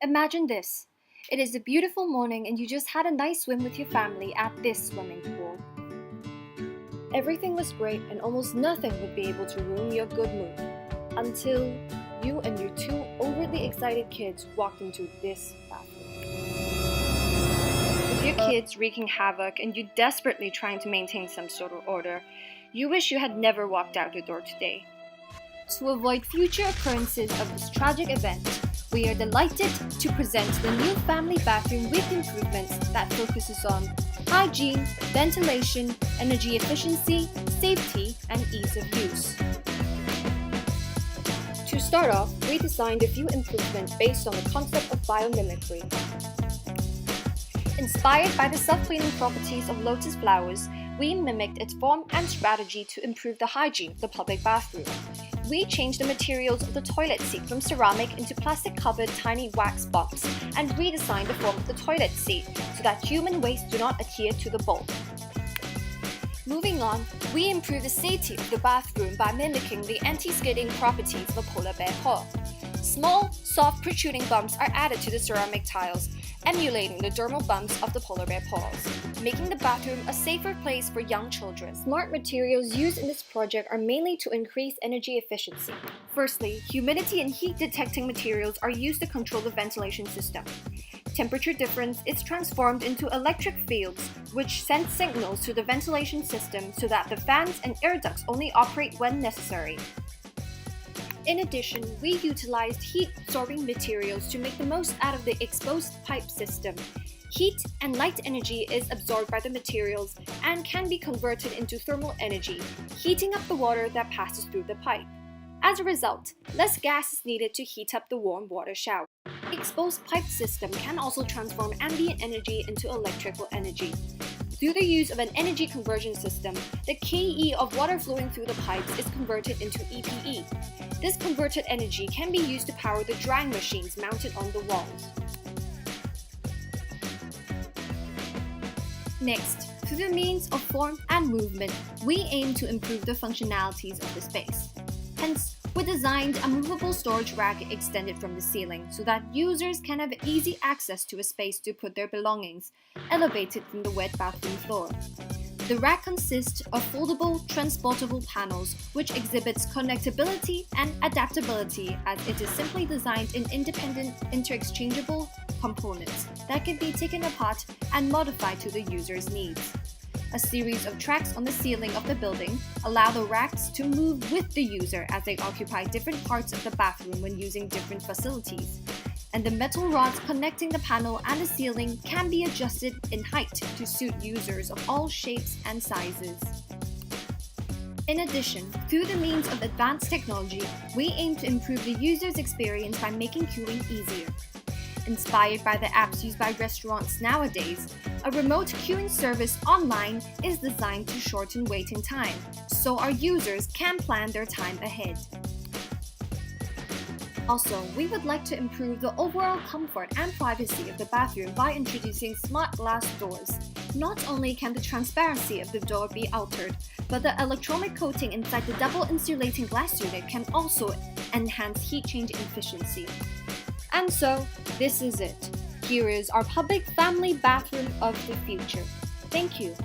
Imagine this. It is a beautiful morning and you just had a nice swim with your family at this swimming pool. Everything was great and almost nothing would be able to ruin your good mood. Until you and your two overly excited kids walked into this bathroom. With your kids wreaking havoc and you desperately trying to maintain some sort of order, you wish you had never walked out the door today. To avoid future occurrences of this tragic event, we are delighted to present the new family bathroom with improvements that focuses on hygiene, ventilation, energy efficiency, safety, and ease of use. To start off, we designed a few improvements based on the concept of biomimicry. Inspired by the self-cleaning properties of lotus flowers, we mimicked its form and strategy to improve the hygiene of the public bathroom. We changed the materials of the toilet seat from ceramic into plastic-covered tiny wax bumps and redesigned the form of the toilet seat so that human waste do not adhere to the bowl. Moving on, we improved the safety of the bathroom by mimicking the anti-skidding properties of a polar bear paw. Small, soft protruding bumps are added to the ceramic tiles, emulating the dermal bumps of the polar bear paws, making the bathroom a safer place for young children. Smart materials used in this project are mainly to increase energy efficiency. Firstly, humidity and heat detecting materials are used to control the ventilation system. Temperature difference is transformed into electric fields, which send signals to the ventilation system so that the fans and air ducts only operate when necessary. In addition, we utilized heat-absorbing materials to make the most out of the exposed pipe system. Heat and light energy is absorbed by the materials and can be converted into thermal energy, heating up the water that passes through the pipe. As a result, less gas is needed to heat up the warm water shower. The exposed pipe system can also transform ambient energy into electrical energy. Through the use of an energy conversion system, the KE of water flowing through the pipes is converted into EPE. This converted energy can be used to power the drying machines mounted on the walls. Next, through the means of form and movement, we aim to improve the functionalities of the space. Hence, we designed a movable storage rack extended from the ceiling so that users can have easy access to a space to put their belongings, elevated from the wet bathroom floor. The rack consists of foldable, transportable panels which exhibits connectability and adaptability as it is simply designed in independent, interchangeable components that can be taken apart and modified to the user's needs. A series of tracks on the ceiling of the building allow the racks to move with the user as they occupy different parts of the bathroom when using different facilities. And the metal rods connecting the panel and the ceiling can be adjusted in height to suit users of all shapes and sizes. In addition, through the means of advanced technology, we aim to improve the user's experience by making queuing easier. Inspired by the apps used by restaurants nowadays, a remote queuing service online is designed to shorten waiting time, so our users can plan their time ahead. Also, we would like to improve the overall comfort and privacy of the bathroom by introducing smart glass doors. Not only can the transparency of the door be altered, but the electronic coating inside the double insulating glass unit can also enhance heat change efficiency. And so, this is it. Here is our public family bathroom of the future. Thank you.